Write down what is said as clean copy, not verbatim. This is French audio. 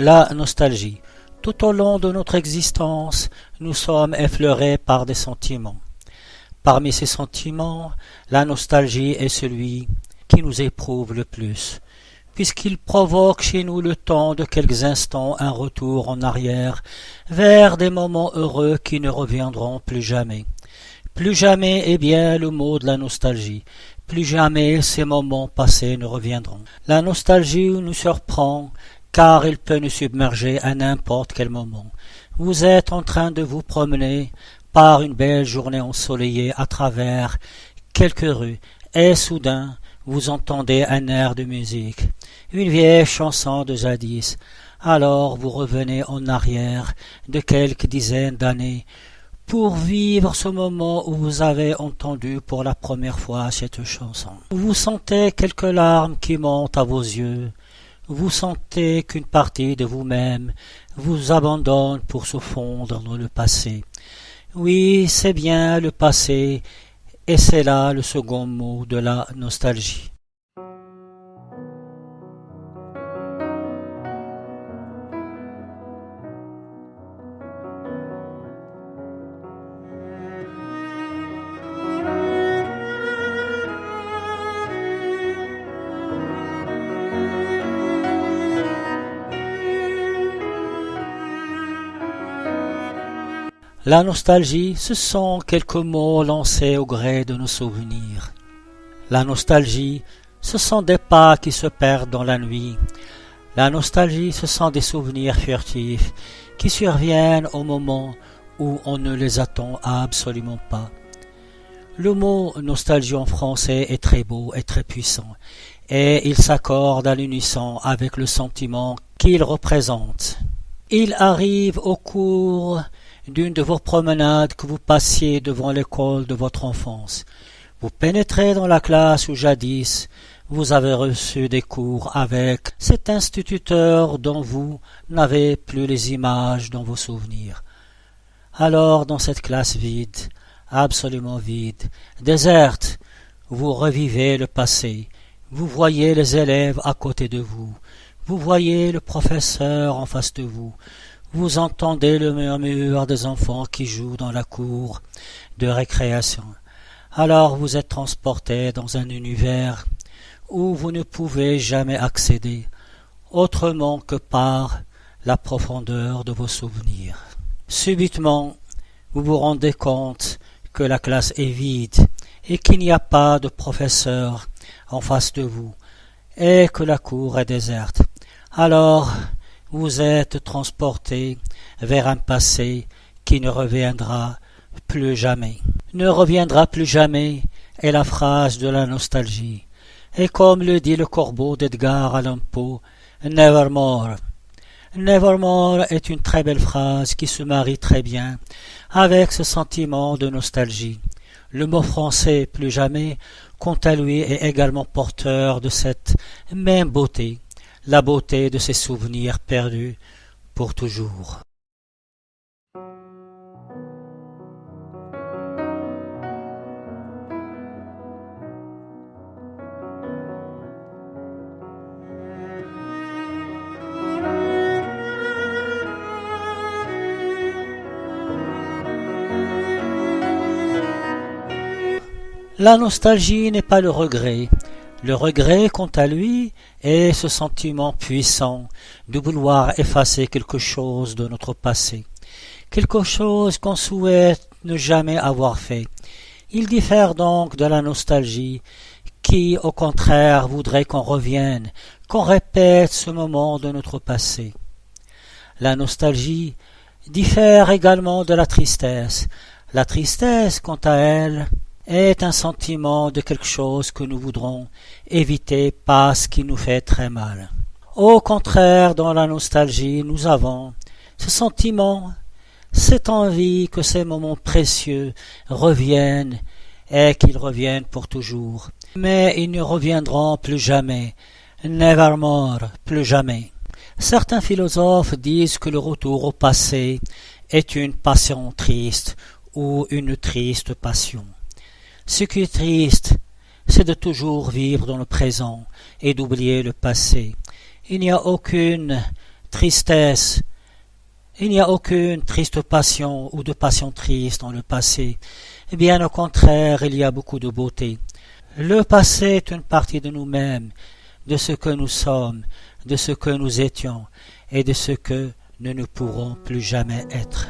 La nostalgie. Tout au long de notre existence, nous sommes effleurés par des sentiments. Parmi ces sentiments, la nostalgie est celui qui nous éprouve le plus, puisqu'il provoque chez nous le temps de quelques instants un retour en arrière vers des moments heureux qui ne reviendront plus jamais. Plus jamais est bien le mot de la nostalgie. Plus jamais ces moments passés ne reviendront. La nostalgie nous surprend, car il peut nous submerger à n'importe quel moment. Vous êtes en train de vous promener par une belle journée ensoleillée à travers quelques rues, et soudain, vous entendez un air de musique, une vieille chanson de jadis. Alors vous revenez en arrière de quelques dizaines d'années pour vivre ce moment où vous avez entendu pour la première fois cette chanson. Vous sentez quelques larmes qui montent à vos yeux. Vous sentez qu'une partie de vous-même vous abandonne pour se fondre dans le passé. Oui, c'est bien le passé, et c'est là le second mot de la nostalgie. La nostalgie, ce sont quelques mots lancés au gré de nos souvenirs. La nostalgie, ce sont des pas qui se perdent dans la nuit. La nostalgie, ce sont des souvenirs furtifs qui surviennent au moment où on ne les attend absolument pas. Le mot nostalgie en français est très beau et très puissant, et il s'accorde à l'unisson avec le sentiment qu'il représente. Il arrive au cours d'une de vos promenades que vous passiez devant l'école de votre enfance. Vous pénétrez dans la classe où jadis vous avez reçu des cours avec cet instituteur dont vous n'avez plus les images dans vos souvenirs. Alors dans cette classe vide, absolument vide, déserte, vous revivez le passé, vous voyez les élèves à côté de vous, vous voyez le professeur en face de vous, vous entendez le murmure des enfants qui jouent dans la cour de récréation. Alors vous êtes transporté dans un univers où vous ne pouvez jamais accéder, autrement que par la profondeur de vos souvenirs. Subitement, vous vous rendez compte que la classe est vide et qu'il n'y a pas de professeur en face de vous et que la cour est déserte. Alors, vous êtes transporté vers un passé qui ne reviendra plus jamais. Ne reviendra plus jamais est la phrase de la nostalgie. Et comme le dit le corbeau d'Edgar Allan Poe, Nevermore. Nevermore est une très belle phrase qui se marie très bien avec ce sentiment de nostalgie. Le mot français plus jamais, quant à lui, est également porteur de cette même beauté. La beauté de ces souvenirs perdus pour toujours. La nostalgie n'est pas le regret. Le regret, quant à lui, est ce sentiment puissant de vouloir effacer quelque chose de notre passé, quelque chose qu'on souhaite ne jamais avoir fait. Il diffère donc de la nostalgie qui, au contraire, voudrait qu'on revienne, qu'on répète ce moment de notre passé. La nostalgie diffère également de la tristesse. La tristesse, quant à elle, est un sentiment de quelque chose que nous voudrons éviter parce qu'il nous fait très mal. Au contraire, dans la nostalgie, nous avons ce sentiment, cette envie que ces moments précieux reviennent et qu'ils reviennent pour toujours. Mais ils ne reviendront plus jamais, nevermore, plus jamais. Certains philosophes disent que le retour au passé est une passion triste ou une triste passion. Ce qui est triste, c'est de toujours vivre dans le présent et d'oublier le passé. Il n'y a aucune tristesse. Il n'y a aucune triste passion ou de passion triste dans le passé. Bien au contraire, il y a beaucoup de beauté. Le passé est une partie de nous-mêmes, de ce que nous sommes, de ce que nous étions et de ce que nous ne pourrons plus jamais être.